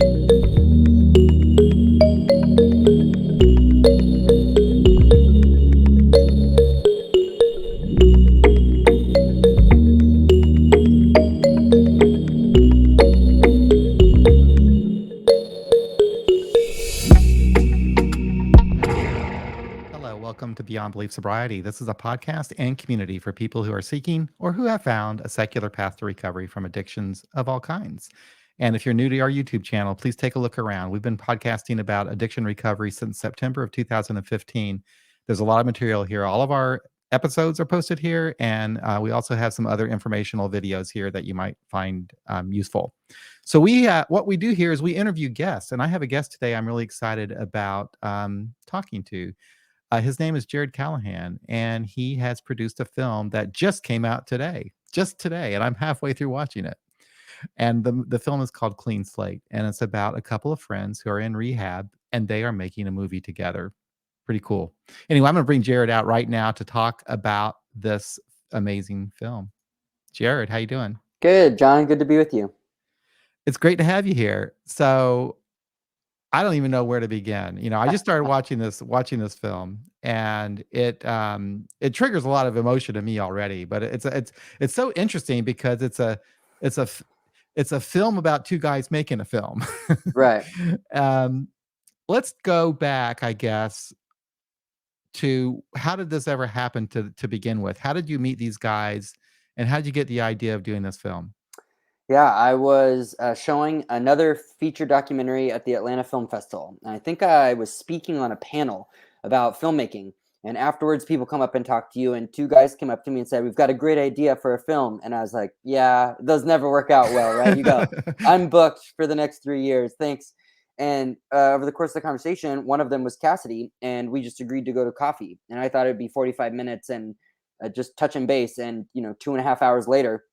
Hello, welcome to Beyond Belief Sobriety. This is a podcast and community for people who are seeking or who have found a secular path to recovery from addictions of all kinds. And if you're new to our YouTube channel, please take a look around. We've been podcasting about addiction recovery since September of 2015. There's a lot of material here. All of our episodes are posted here, and we also have some other informational videos here that you might find useful. So what we do here is we interview guests, and I have a guest today I'm really excited about talking to. His name is Jared Callahan, and he has produced a film that just came out today, just today, and I'm halfway through watching it. And the film is called Clean Slate, and it's about a couple of friends who are in rehab, and they are making a movie together. Pretty cool. Anyway, I'm going to bring Jared out right now to talk about this amazing film. Jared, how you doing? Good, John. Good to be with you. It's great to have you here. So I don't even know where to begin. I just started watching this film, and it triggers a lot of emotion in me already. But it's so interesting because it's a film about two guys making a film. Right. Let's go back, I guess, to how did this ever happen to begin with? How did you meet these guys, and how did you get the idea of doing this film? Yeah, I was showing another feature documentary at the Atlanta Film Festival. And I think I was speaking on a panel about filmmaking. And afterwards, people come up and talk to you. And two guys came up to me and said, "We've got a great idea for a film." And I was like, "Yeah, those never work out well, right?" You go, "I'm booked for the next 3 years. Thanks." And over the course of the conversation, one of them was Cassidy. And we just agreed to go to coffee. And I thought it'd be 45 minutes and just touch and base. And, 2.5 hours later,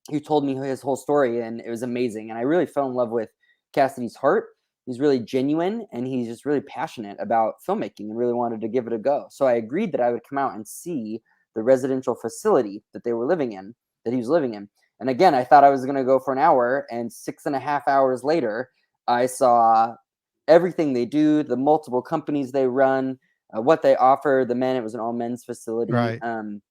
he told me his whole story, and it was amazing. And I really fell in love with Cassidy's heart. He's really genuine, and he's just really passionate about filmmaking and really wanted to give it a go. So I agreed that I would come out and see the residential facility that they were living in, that he was living in. And again, I thought I was going to go for an hour, and 6.5 hours later, I saw everything they do, the multiple companies they run, what they offer the men. It was an all men's facility. Right.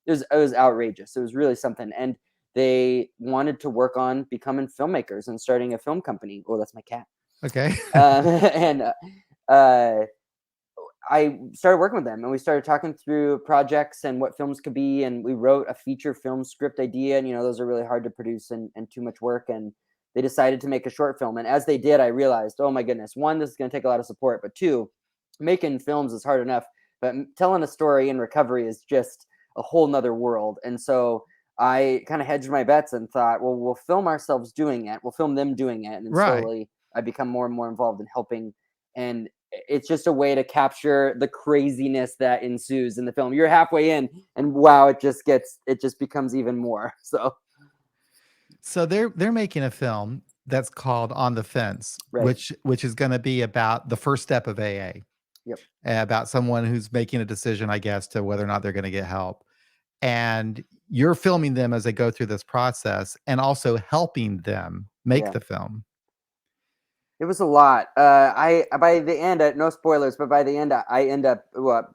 It was outrageous. It was really something. And they wanted to work on becoming filmmakers and starting a film company. Oh, that's my cat. Okay. And I started working with them, and we started talking through projects and what films could be. And we wrote a feature film script idea. And, those are really hard to produce and too much work. And they decided to make a short film. And as they did, I realized, oh my goodness, one, this is going to take a lot of support. But two, making films is hard enough. But telling a story in recovery is just a whole nother world. And so I kind of hedged my bets and thought, well, we'll film ourselves doing it. We'll film them doing it. And then Right. slowly I become more and more involved in helping. And it's just a way to capture the craziness that ensues in the film. You're halfway in, and wow, it just becomes even more. So they're making a film that's called On the Fence, Right. which is going to be about the first step of AA, Yep. about someone who's making a decision, I guess, to whether or not they're going to get help. And you're filming them as they go through this process, and also helping them make Yeah. the film. It was a lot. By the end, no spoilers, but by the end, I end up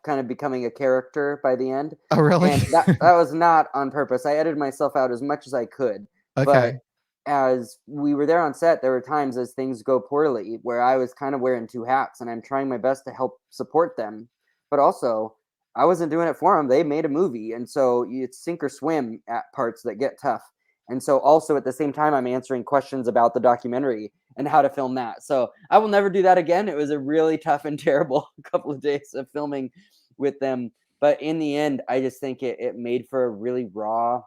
kind of becoming a character by the end. Oh, really? And that was not on purpose. I edited myself out as much as I could. But Okay. as we were there on set, there were times as things go poorly where I was kind of wearing two hats, and I'm trying my best to help support them. But also, I wasn't doing it for them. They made a movie. And so it's sink or swim at parts that get tough. And so also at the same time, I'm answering questions about the documentary and how to film that. So I will never do that again. It was a really tough and terrible couple of days of filming with them. But in the end, I just think it made for a really raw.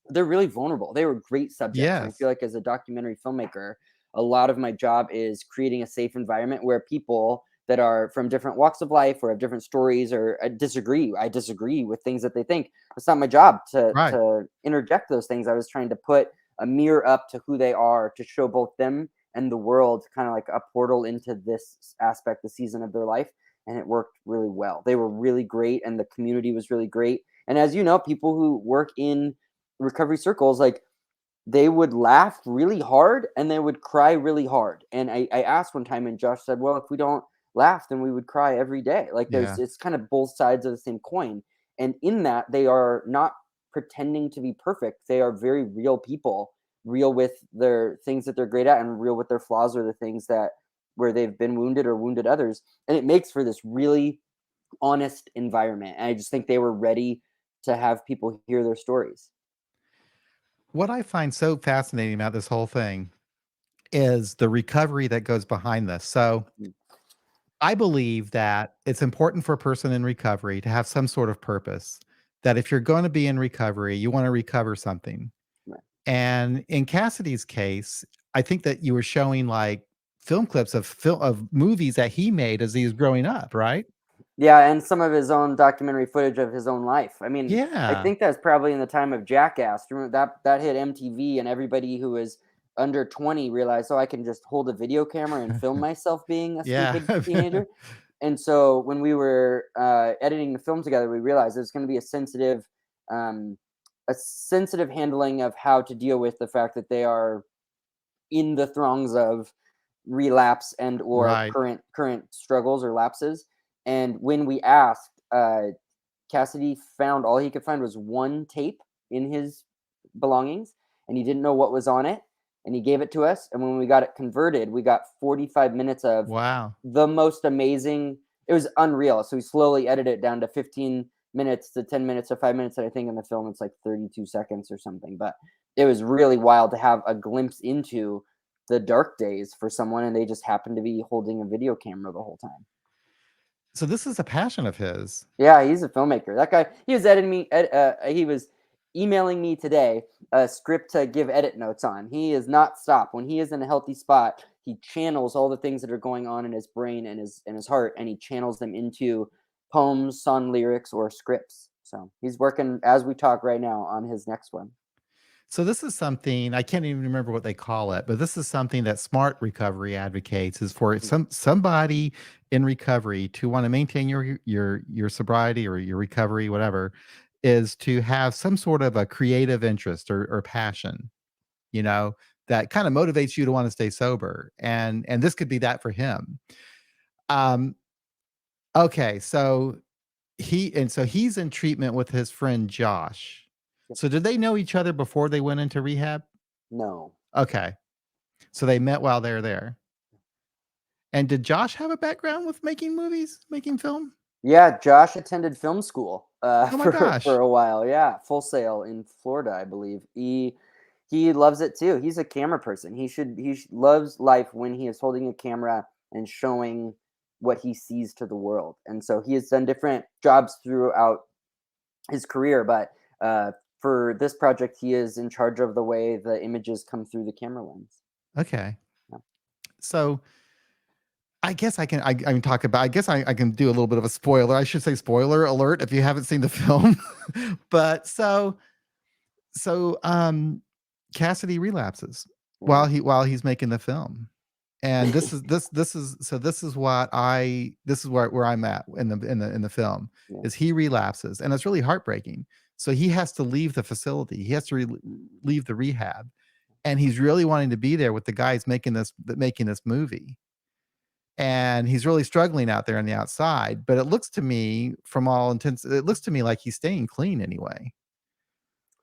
They're really vulnerable. They were great subjects. And I Yes. feel like as a documentary filmmaker, a lot of my job is creating a safe environment where people that are from different walks of life or have different stories or disagree. I disagree with things that they think. It's not my job Right. to interject those things. I was trying to put a mirror up to who they are to show both them and the world kind of like a portal into this aspect, the season of their life. And it worked really well. They were really great, and the community was really great. And as you know, people who work in recovery circles, like they would laugh really hard and they would cry really hard. And I asked one time, and Josh said, well, if we don't laugh, then we would cry every day. Like Yeah. it's kind of both sides of the same coin. And in that, they are not pretending to be perfect. They are very real people, real with their things that they're great at, and real with their flaws or the things that where they've been wounded or wounded others. And it makes for this really honest environment. And I just think they were ready to have people hear their stories. What I find so fascinating about this whole thing is the recovery that goes behind this. So Mm. I believe that it's important for a person in recovery to have some sort of purpose. That if you're going to be in recovery, you want to recover something. Right. And in Cassidy's case, I think that you were showing like film clips of movies that he made as he was growing up, right? Yeah, and some of his own documentary footage of his own life. I mean, I Yeah. think that's probably in the time of Jackass. Remember that hit MTV, and everybody who was under 20 realized, oh, I can just hold a video camera and film myself being a Yeah. stupid teenager. And so when we were editing the film together, we realized there's going to be um, a sensitive handling of how to deal with the fact that they are in the throngs of relapse and or Right. current struggles or lapses. And when we asked, Cassidy found all he could find was one tape in his belongings, and he didn't know what was on it. And he gave it to us. And when we got it converted, we got 45 minutes of Wow. the most amazing. It was unreal. So we slowly edited it down to 15 minutes to 10 minutes to 5 minutes. And I think in the film it's like 32 seconds or something. But it was really wild to have a glimpse into the dark days for someone, and they just happened to be holding a video camera the whole time. So this is a passion of his. Yeah, he's a filmmaker. That guy, he was editing me. He was emailing me today a script to give edit notes on. He is not stopped. When he is in a healthy spot, he channels all the things that are going on in his brain and his heart, and he channels them into poems, song lyrics, or scripts. So he's working as we talk right now on his next one. So this is something I can't even remember what they call it, but this is something that smart recovery advocates is for somebody in recovery to want to maintain your sobriety or your recovery, whatever, is to have some sort of a creative interest or passion, you know, that kind of motivates you to want to stay sober. And this could be that for him. Um, okay, so he's in treatment with his friend Josh. So did they know each other before they went into rehab? No. Okay. So they met while they were there. And did Josh have a background with making movies, making film? Yeah, Josh attended film school Oh my for gosh. a while. Yeah, Full Sail in Florida, I believe. He loves it too. He's a camera person. Loves life when he is holding a camera and showing what he sees to the world. And so he has done different jobs throughout his career, but for this project, he is in charge of the way the images come through the camera lens. Okay. Yeah. So I guess I can talk about I can do a little bit of a spoiler. I should say spoiler alert if you haven't seen the film. But so Cassidy relapses Yeah. while he's making the film. And this is where I'm at in the film Yeah. is he relapses and it's really heartbreaking. So he has to leave the facility. He has to leave the rehab, and he's really wanting to be there with the guys making this movie. And he's really struggling out there on the outside, but it looks to me it looks to me like he's staying clean anyway.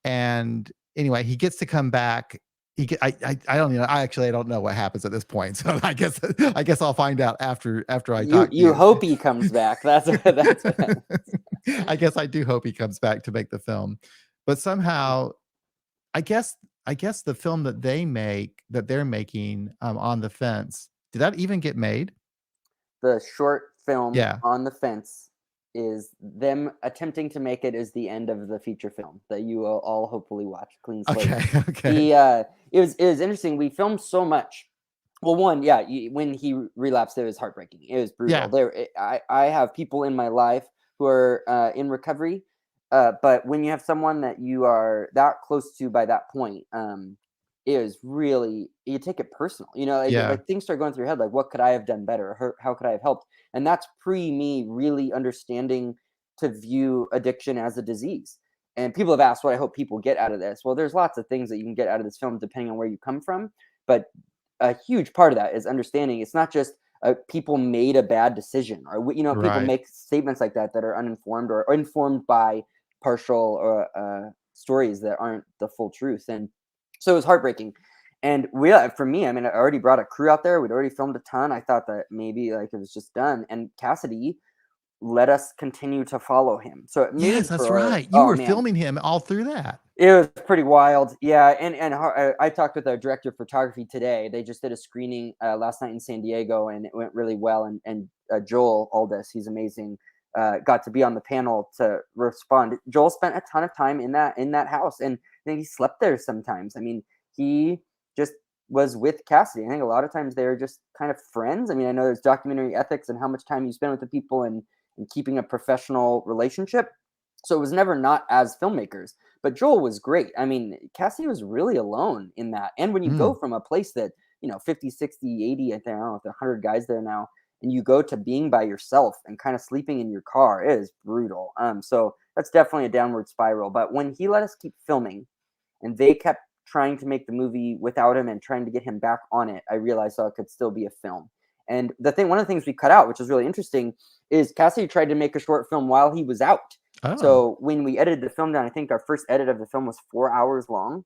And anyway, he gets to come back. I don't know. I don't know what happens at this point. So I guess I'll find out after I talk to You you. hope he comes back. That's what I guess I do hope he comes back to make the film. But somehow I guess I guess the film that they're making on the fence, did that even get made? the short film Yeah. On the Fence is them attempting to make it is the end of the feature film that you will all hopefully watch. Clean slate. Okay. Okay. He it was interesting. We filmed so much. Well, one, yeah, when he relapsed, it was heartbreaking. It was brutal. Yeah. I have people in my life who are in recovery, but when you have someone that you are that close to by that point, it is really you take it personal. You know, Yeah. like things start going through your head, like what could I have done better? How could I have helped? And that's pre me really understanding to view addiction as a disease. And people have asked what I hope people get out of this. Well, there's lots of things that you can get out of this film depending on where you come from. But a huge part of that is understanding it's not just people made a bad decision, or people Right. make statements like that are uninformed or informed by partial stories that aren't the full truth. And so it was heartbreaking. And for me, I mean, I already brought a crew out there. We'd already filmed a ton. I thought that maybe like it was just done. And Cassidy let us continue to follow him. So it made Yes, that's for, right. You oh were man, filming him all through that. it was pretty wild. Yeah. And I talked with our director of photography today. They just did a screening last night in San Diego, and it went really well. And Joel Aldis, he's amazing, got to be on the panel to respond. Joel spent a ton of time in that house, and I think he slept there sometimes. I mean, he just was with Cassidy. I think a lot of times they're just kind of friends. I mean, I know there's documentary ethics and how much time you spend with the people and keeping a professional relationship. So it was never not as filmmakers. But Joel was great. I mean, Cassidy was really alone in that. And when you go from a place that, 50, 60, 80, I don't know if there are 100 guys there now, and you go to being by yourself and kind of sleeping in your car, it is brutal. So that's definitely a downward spiral. But when he let us keep filming and they kept trying to make the movie without him and trying to get him back on it, I realized it could still be a film. And one of the things we cut out, which is really interesting, is Cassidy tried to make a short film while he was out. Oh. So when we edited the film down, I think our first edit of the film was 4 hours long.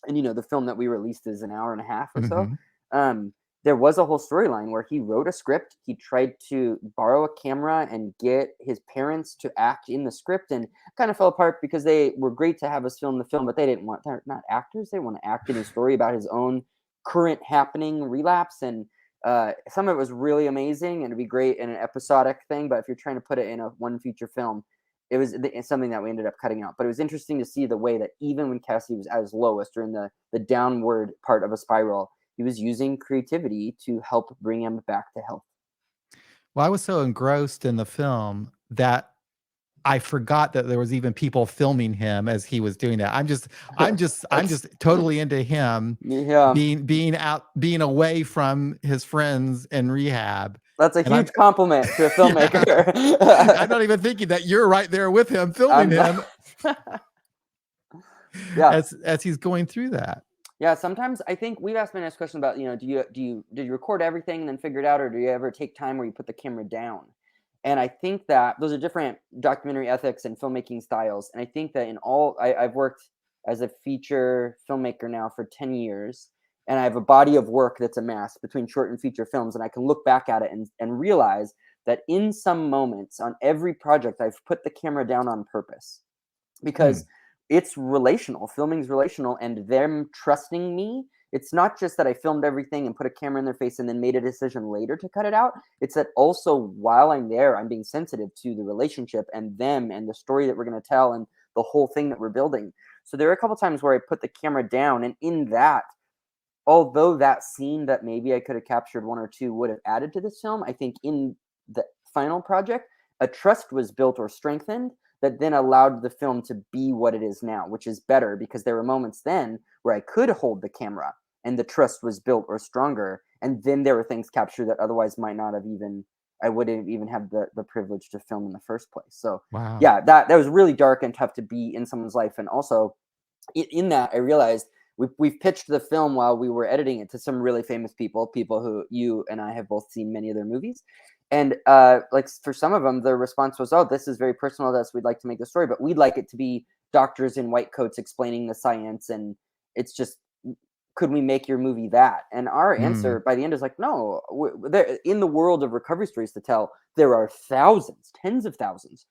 And, the film that we released is an hour and a half or so. There was a whole storyline where he wrote a script. He tried to borrow a camera and get his parents to act in the script, and kind of fell apart because they were great to have us film the film, but they're not actors. They want to act in a story about his own current happening relapse. And some of it was really amazing, and it'd be great in an episodic thing. But if you're trying to put it in a one feature film, it's something that we ended up cutting out. But it was interesting to see the way that even when Cassidy was at his lowest, during the downward part of a spiral, he was using creativity to help bring him back to health. Well, I was so engrossed in the film that I forgot that there was even people filming him as he was doing that. I'm just totally into him Yeah, being away from his friends in rehab. that's a And I'm huge compliment to a filmmaker. I'm not even thinking that you're right there with him filming him Yeah. as he's going through that. Yeah, sometimes I think we've asked my next question about, did you record everything and then figure it out, or do you ever take time where you put the camera down? And I think that those are different documentary ethics and filmmaking styles. And I think that I've worked as a feature filmmaker now for 10 years, and I have a body of work that's amassed between short and feature films, and I can look back at it and realize that in some moments on every project, I've put the camera down on purpose, because it's relational. Filming's relational, and them trusting me. It's not just that I filmed everything and put a camera in their face and then made a decision later to cut it out. It's that also while I'm there, I'm being sensitive to the relationship and them and the story that we're going to tell and the whole thing that we're building. So there are a couple times where I put the camera down, and in that, although that scene that maybe I could have captured one or two would have added to this film, I think in the final project, a trust was built or strengthened that then allowed the film to be what it is now, which is better because there were moments then where I could hold the camera and the trust was built or stronger. And then there were things captured that otherwise might not have I wouldn't even have the privilege to film in the first place. So Wow. yeah, that was really dark and tough to be in someone's life. And also in that, I realized we've pitched the film while we were editing it to some really famous people who you and I have both seen many of their movies. And like for some of them, the response was, "Oh, this is very personal to us. We'd like to make the story, but we'd like it to be doctors in white coats explaining the science." And it's just, could we make your movie that? And our answer by the end is like, no. In the world of recovery stories to tell, there are thousands, tens of thousands.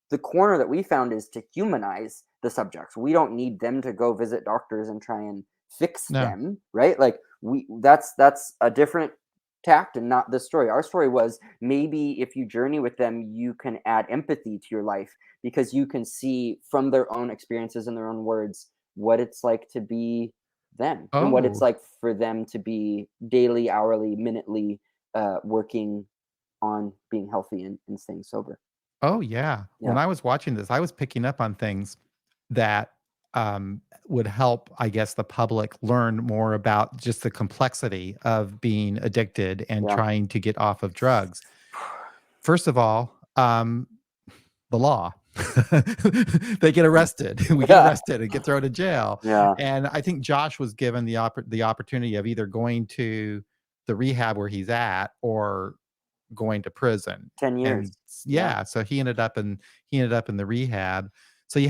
The corner that we found is to humanize the subjects. We don't need them to go visit doctors and try and fix them, right? Like that's a different tact and not the story. Our story was, maybe if you journey with them, you can add empathy to your life because you can see from their own experiences and their own words what it's like to be them and what it's like for them to be daily, hourly, minutely working on being healthy and staying sober. Oh, yeah. When I was watching this, I was picking up on things that would help, I guess, the public learn more about just the complexity of being addicted and Yeah. trying to get off of drugs. First of all, the law. they get arrested. We get Yeah. arrested and get thrown in jail. Yeah. And I think Josh was given the opportunity of either going to the rehab where he's at or going to prison. 10 years. And Yeah. yeah, so he ended up in the rehab. So you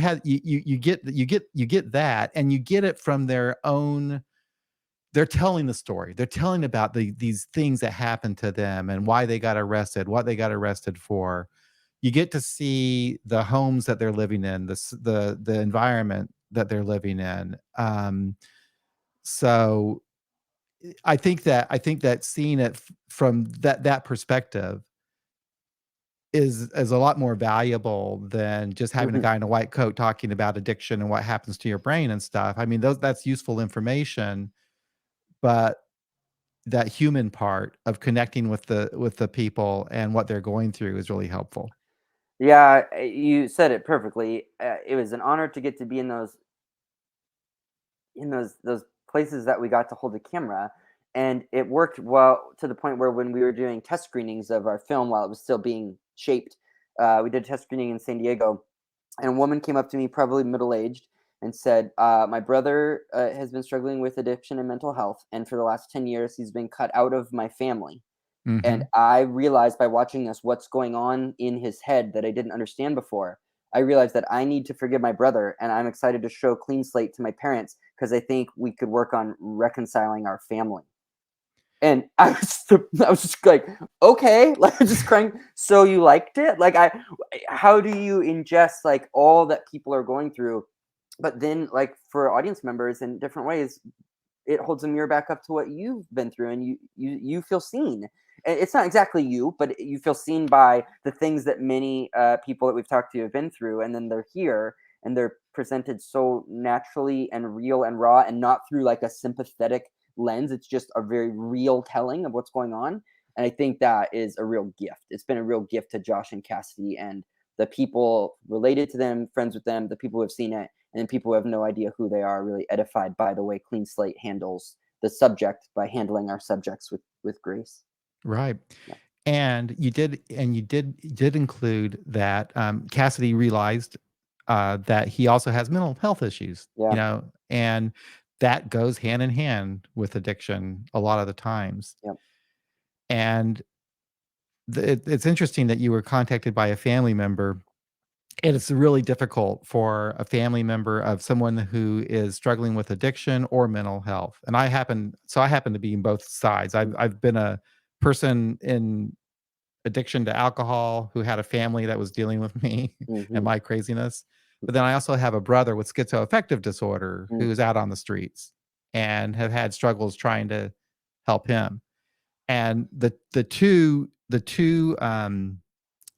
get that, and you get it from their own. They're telling the story. They're telling about these things that happened to them and why they got arrested, what they got arrested for. You get to see the homes that they're living in, the environment that they're living in. So I think that seeing it from that perspective is a lot more valuable than just having a Mhm. guy in a white coat talking about addiction and what happens to your brain and stuff. I mean, that's useful information, but that human part of connecting with the people and what they're going through is really helpful. Yeah, you said it perfectly. It was an honor to get to be in those places that we got to hold the camera, and it worked well to the point where when we were doing test screenings of our film while it was still being shaped, we did a test screening in San Diego, and a woman came up to me, probably middle aged, and said, "My brother has been struggling with addiction and mental health, and for the last 10 years, he's been cut out of my family." And Mhm. I realized by watching this what's going on in his head that I didn't understand before. I realized that I need to forgive my brother, and I'm excited to show Clean Slate to my parents because I think we could work on reconciling our family. And I was just like, okay, like just crying. So you liked it? Like how do you ingest like all that people are going through? But then like for audience members in different ways, it holds a mirror back up to what you've been through, and you feel seen. And it's not exactly you, but you feel seen by the things that many people that we've talked to have been through, and then they're here and they're presented so naturally and real and raw, and not through like a sympathetic lens. It's just a very real telling of what's going on. And I think that is a real gift. It's been a real gift to Josh and Cassidy and the people related to them, friends with them, the people who have seen it, and then people who have no idea who they are really edified by the way Clean Slate handles the subject by handling our subjects with grace. Right. Yeah. And you did include that, Cassidy realized, that he also has mental health issues, Yeah. and that goes hand in hand with addiction a lot of the times. Yep. And it's interesting that you were contacted by a family member. And it's really difficult for a family member of someone who is struggling with addiction or mental health. And I happen to be in both sides. I've been a person in addiction to alcohol who had a family that was dealing with me and Mm-hmm. my craziness. But then I also have a brother with schizoaffective disorder Mm. who's out on the streets and have had struggles trying to help him. And the two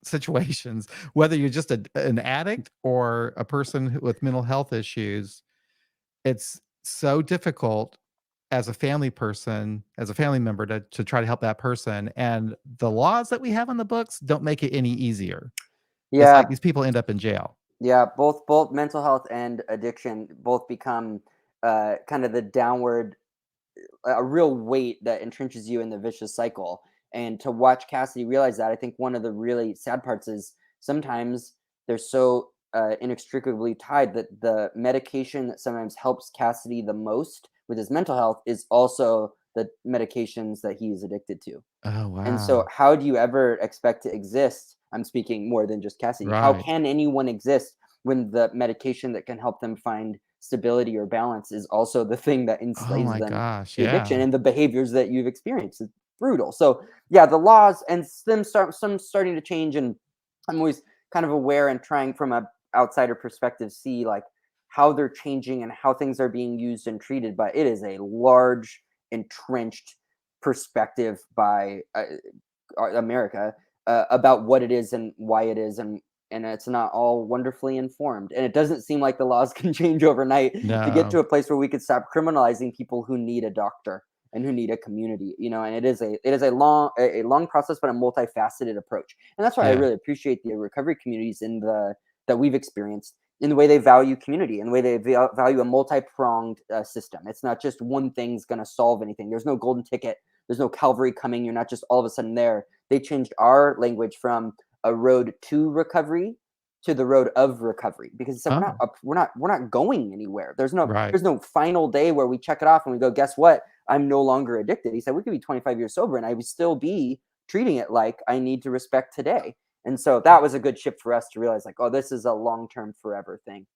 situations, whether you're just an addict or a person with mental health issues, it's so difficult as a family person, as a family member to try to help that person. And the laws that we have on the books don't make it any easier. It's Yeah. like these people end up in jail. Yeah, both mental health and addiction both become kind of the downward, a real weight that entrenches you in the vicious cycle. And to watch Cassidy realize that, I think one of the really sad parts is sometimes they're so inextricably tied that the medication that sometimes helps Cassidy the most with his mental health is also the medications that he is addicted to. Oh, And so, wow. how do you ever expect to exist? I'm speaking more than just Cassidy. How Right. can anyone exist when the medication that can help them find stability or balance is also the thing that Oh enslaves my them gosh. to addiction Yeah. and the behaviors that you've experienced? It's brutal. So, yeah, the laws and some starting to change, and I'm always kind of aware and trying from a outsider perspective see like how they're changing and how things are being used and treated. But it is a large entrenched perspective by America about what it is and why it is, and it's not all wonderfully informed. And it doesn't seem like the laws can change overnight to get to No. a place where we could stop criminalizing people who need a doctor and who need a community. And it is a long process, but a multifaceted approach. And that's why I Yeah. really appreciate the recovery communities in the that we've experienced in the way they value community and the way they value a multi-pronged system. It's not just one thing's going to solve anything. There's no golden ticket. There's no Calvary coming. You're not just all of a sudden there. They changed our language from a road to recovery to the road of recovery, because he said Oh, we're not going anywhere. right. There's no final day where we check it off and we go, guess what? I'm no longer addicted. He said we could be 25 years sober and I would still be treating it like I need to respect today. And so that was a good shift for us to realize, like, oh, this is a long-term forever thing.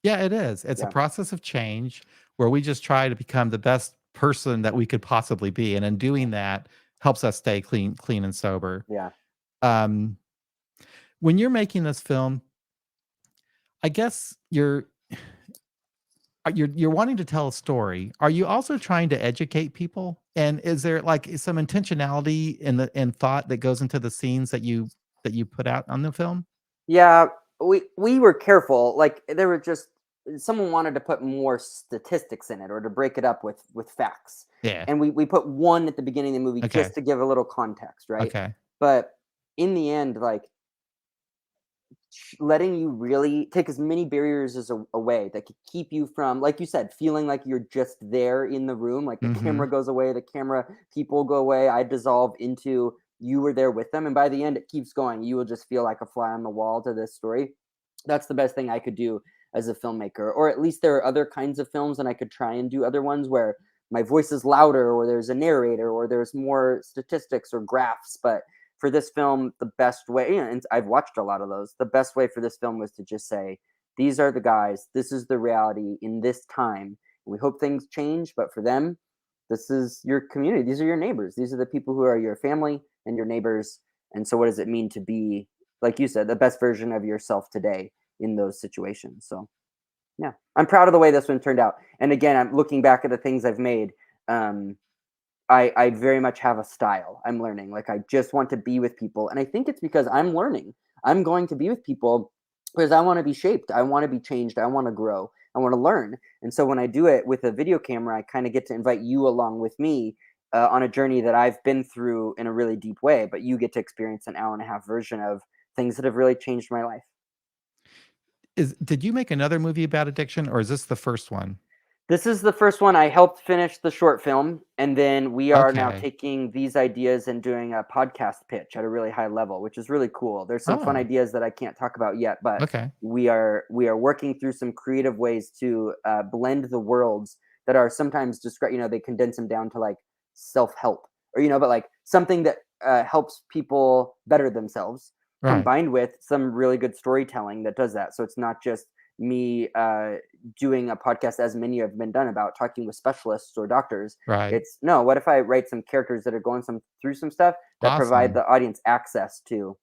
Yeah, it is. It's a Yeah. process of change where we just try to become the best person that we could possibly be, and in doing that helps us stay clean and sober. Yeah. Um, when you're making this film, I guess you're wanting to tell a story. Are you also trying to educate people? And is there like some intentionality in thought that goes into the scenes that you put out on the film? Yeah, we were careful. Like there were just someone wanted to put more statistics in it or to break it up with facts. Yeah. And we put one at the beginning of the movie Okay. just to give a little context, right? Okay. But in the end, like letting you really take as many barriers as away that could keep you from, like you said, feeling like you're just there in the room, like the Mhm. camera goes away, the camera people go away, I dissolve into you were there with them, and by the end it keeps going, you will just feel like a fly on the wall to this story. That's the best thing I could do as a filmmaker, or at least there are other kinds of films and I could try and do other ones where my voice is louder or there's a narrator or there's more statistics or graphs. But for this film, the best way, and I've watched a lot of those, the best way for this film was to just say, these are the guys, this is the reality in this time. We hope things change, but for them, this is your community. These are your neighbors. These are the people who are your family and your neighbors. And so, what does it mean to be, like you said, the best version of yourself today in those situations? So, yeah, I'm proud of the way this one turned out. And again, I'm looking back at the things I've made. Um, I very much have a style. I'm learning. Like I just want to be with people. And I think it's because I'm learning. I'm going to be with people because I want to be shaped. I want to be changed. I want to grow. I want to learn. And so when I do it with a video camera, I kind of get to invite you along with me on a journey that I've been through in a really deep way. But you get to experience an hour and a half version of things that have really changed my life. Did you make another movie about addiction, or is this the first one? This is the first one. I helped finish the short film, and then we are now Okay. taking these ideas and doing a podcast pitch at a really high level, which is really cool. There's some fun Oh, ideas that I can't talk about yet, but okay. we are working through some creative ways to blend the worlds that are sometimes described. They condense them down to like self help, or but like something that helps people better themselves, Right, combined with some really good storytelling that does that. So it's not just me doing a podcast as many have been done about talking with specialists or doctors. right. It's no, what if I write some characters that are going through some stuff that provide Awesome. the audience access to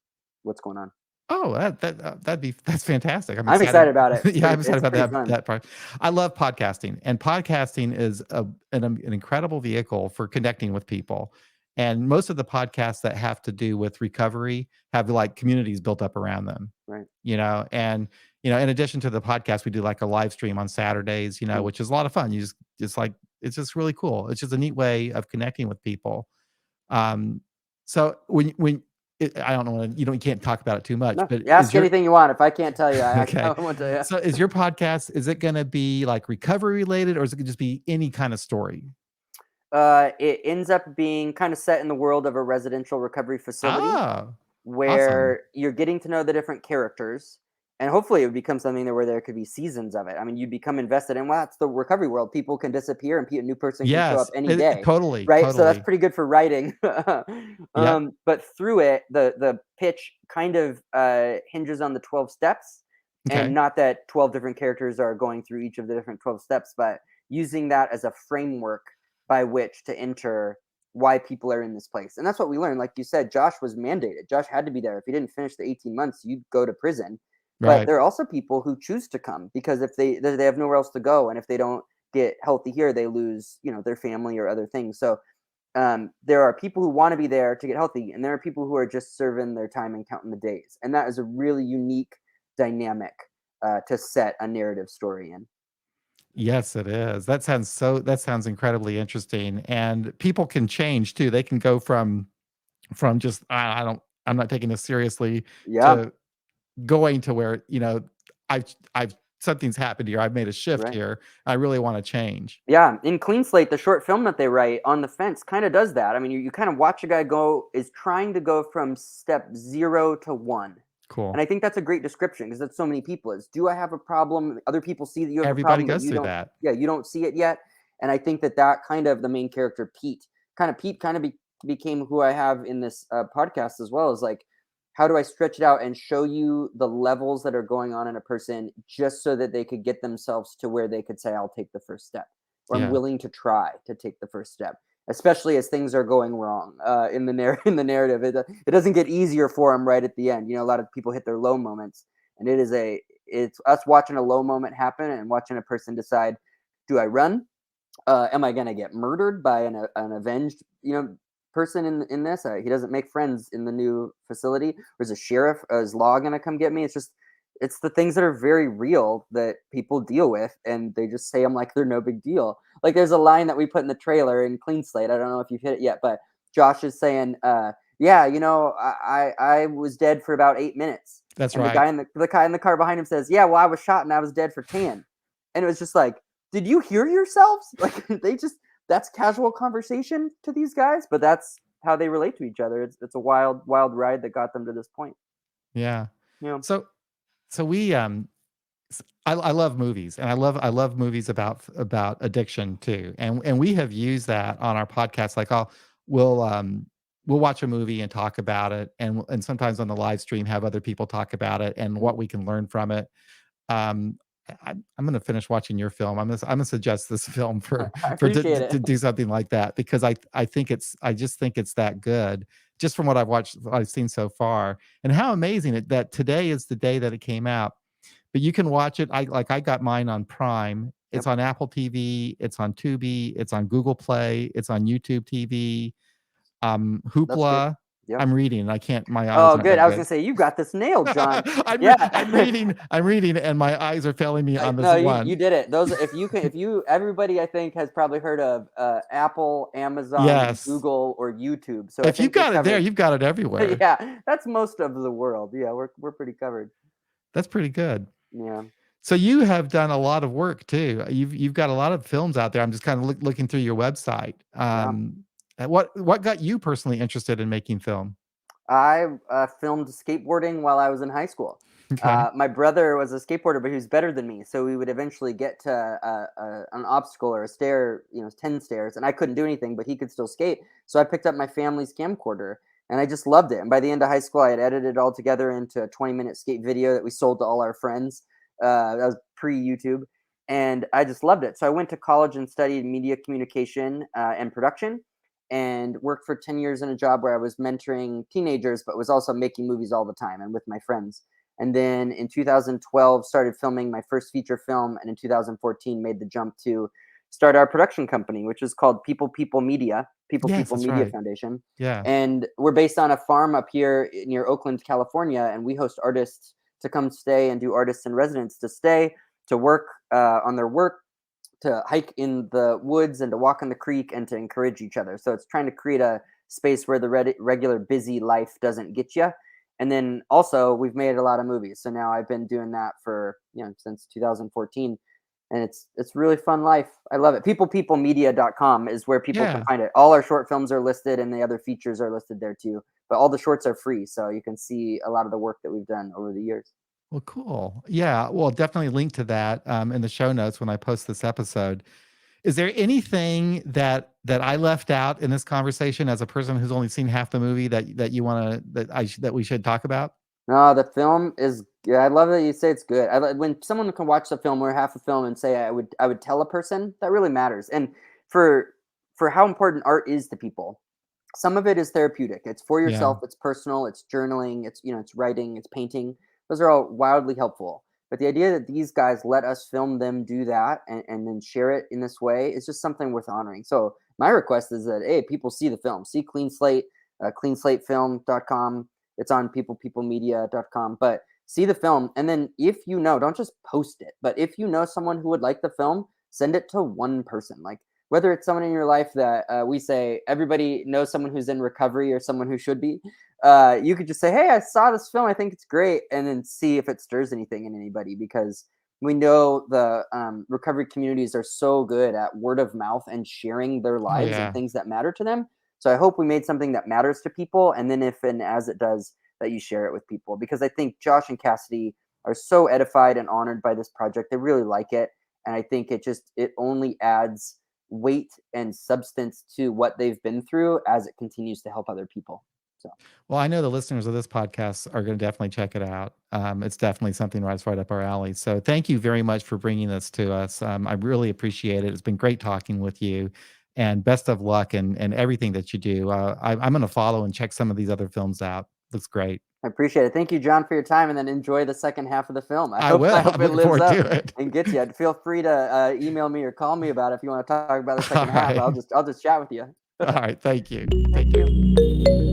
what's going on. Oh, that's fantastic. I'm I'm excited. excited about it. Yeah, I'm excited It's about pretty that fun. that part. I love podcasting, and podcasting is an incredible vehicle for connecting with people. And most of the podcasts that have to do with recovery have like communities built up around them, Right. and in addition to the podcast, we do like a live stream on Saturdays, Mm. which is a lot of fun. You just like it's just really cool. It's just a neat way of connecting with people. Um, so I don't know, you can't talk about it too much, No, but is ask your anything you want. If I can't tell you, I okay. won't tell you. So is your podcast, is it gonna be like recovery related, or is it gonna just be any kind of story? It ends up being kind of set in the world of a residential recovery facility Oh, awesome. where you're getting to know the different characters, and hopefully it would become something where there could be seasons of it. I mean, you become invested in, well, that's the recovery world. People can disappear and a new person can show up Yes, any day, totally, right? So that's totally. pretty good for writing. Yep. But through it, the pitch kind of hinges on the 12 steps, and Okay. not that 12 different characters are going through each of the different 12 steps, but using that as a framework by which to enter why people are in this place. And that's what we learned. Like you said, Josh was mandated. Josh had to be there. If he didn't finish the 18 months, you'd go to prison. But Right. there are also people who choose to come because if they have nowhere else to go, and if they don't get healthy here, they lose, their family or other things. So there are people who want to be there to get healthy, and there are people who are just serving their time and counting the days. And that is a really unique dynamic to set a narrative story in. Yes, it is. That sounds incredibly interesting, and people can change too. They can go from just, I'm not taking this seriously," Yeah, to going to where, I've something's happened here. I've made a shift right. here. I really wanna change. Yeah, in Clean Slate, the short film that they write on the fence kind of does that. I mean, you kind of watch a guy go is trying to go from step 0 to 1. Cool. And I think that's a great description because that's so many people is, do I have a problem? Other people see that you have a Everybody problem, but goes you through don't, that. yeah, you don't see it yet. And I think that kind of the main character, Pete kind of became who I have in this podcast as well, is like, how do I stretch it out and show you the levels that are going on in a person just so that they could get themselves to where they could say, I'll take the first step, or I'm Yeah. willing to try to take the first step, especially as things are going wrong in the narrative. It doesn't get easier for them right at the end. A lot of people hit their low moments, and it's us watching a low moment happen and watching a person decide, do I run? Am I gonna get murdered by an avenged person in this? He doesn't make friends in the new facility. There's a sheriff. Is law gonna come get me? It's the things that are very real that people deal with, and they just say them like they're no big deal. Like there's a line that we put in the trailer in Clean Slate. I don't know if you've hit it yet, but Josh is saying, "Yeah, I was dead for about 8 minutes," That's and the right. guy the guy in the car behind him says, "Yeah, well, I was shot and I was dead for 10," and it was just like, did you hear yourselves? Like that's casual conversation to these guys, but that's how they relate to each other. It's a wild ride that got them to this point. Yeah. You know, So we I love movies, and I love movies about addiction too, and we have used that on our podcast. Like we'll we'll watch a movie and talk about it, and sometimes on the live stream have other people talk about it and what we can learn from it. Um, I'm going to finish watching your film. I'm gonna suggest this film for I for appreciate to it. do something like that, because I just think it's that good, just from what I've seen so far, and how amazing that today is the day that it came out. But you can watch it. I got mine on Prime. It's Yep, on Apple TV. It's on Tubi. It's on Google Play. It's on YouTube TV. that's great. Hoopla. Yep. I'm reading. I can't. My eyes Oh, aren't good. that I was gonna good. say you got this nailed, John. I'm re- I'm Yeah. reading. I'm reading, and my eyes are failing me on this No, you one. did it. Those if you everybody I think has probably heard of Apple, Amazon, Yes. Google, or YouTube. So I If you've think you're got it there, covered. you've got it everywhere. Yeah, that's most of the world. Yeah, we're pretty covered. That's pretty good. Yeah. So you have done a lot of work too. You've got a lot of films out there. I'm just kind of looking through your website. Yeah. What got you personally interested in making film? I filmed skateboarding while I was in high school. Okay. My brother was a skateboarder, but he was better than me. So we would eventually get to an obstacle or a stair, 10 stairs, and I couldn't do anything, but he could still skate. So I picked up my family's camcorder and I just loved it. And by the end of high school, I had edited it all together into a 20-minute skate video that we sold to all our friends. That was pre YouTube. And I just loved it. So I went to college and studied media communication and production, and worked for 10 years in a job where I was mentoring teenagers, but was also making movies all the time and with my friends. And then in 2012, started filming my first feature film. And in 2014, made the jump to start our production company, which is called People Media, Yes, People that's Media right. Foundation. Yeah. And we're based on a farm up here near Oakland, California. And we host artists to come stay and do artists in residence to stay, to work on their work, to hike in the woods and to walk on the creek and to encourage each other. So it's trying to create a space where the regular busy life doesn't get you. And then also we've made a lot of movies. So now I've been doing that for, since 2014, and it's really fun life. I love it. Peoplemedia.com is where people can Yeah. find it. All our short films are listed and the other features are listed there too. But all the shorts are free, so you can see a lot of the work that we've done over the years. Well, cool. Yeah. Well, definitely link to that in the show notes when I post this episode. Is there anything that I left out in this conversation as a person who's only seen half the movie that you want to that we should talk about? No, the film is good. I love that you say it's good. When someone can watch the film or half a film and say I would tell a person, that really matters. And for how important art is to people, some of it is therapeutic. It's for Yeah. yourself, it's personal, it's journaling, it's writing, it's painting. Those are all wildly helpful. But the idea that these guys let us film them do that and then share it in this way is just something worth honoring. So my request is that, hey, people see the film, see Clean Slate, cleanslatefilm.com. It's on peoplemedia.com. But see the film, and then if don't just post it, but if you know someone who would like the film, send it to one person. Like whether it's someone in your life that we say everybody knows someone who's in recovery or someone who should be, you could just say, hey, I saw this film, I think it's great, and then see if it stirs anything in anybody, because we know the recovery communities are so good at word of mouth and sharing their Oh lives and yeah. things that matter to them. So I hope we made something that matters to people, and then if and as it does, that you share it with people, because I think Josh and Cassidy are so edified and honored by this project. They really like it. And I think it only adds weight and substance to what they've been through as it continues to help other people. So, Well, I know the listeners of this podcast are going to definitely check it out. It's definitely something that's right up our alley. So thank you very much for bringing this to us. I really appreciate it. It's been great talking with you, and best of luck and everything that you do. I'm going to follow and check some of these other films out. Looks great. I appreciate it. Thank you, John, for your time, and then enjoy the second half of the film. I I hope will. I'm it looking lives forward up to it. and gets you. Feel free to email me or call me about it if you want to talk about the All second half. right. I'll just chat with you. All right. Thank you. Take Thank care. you.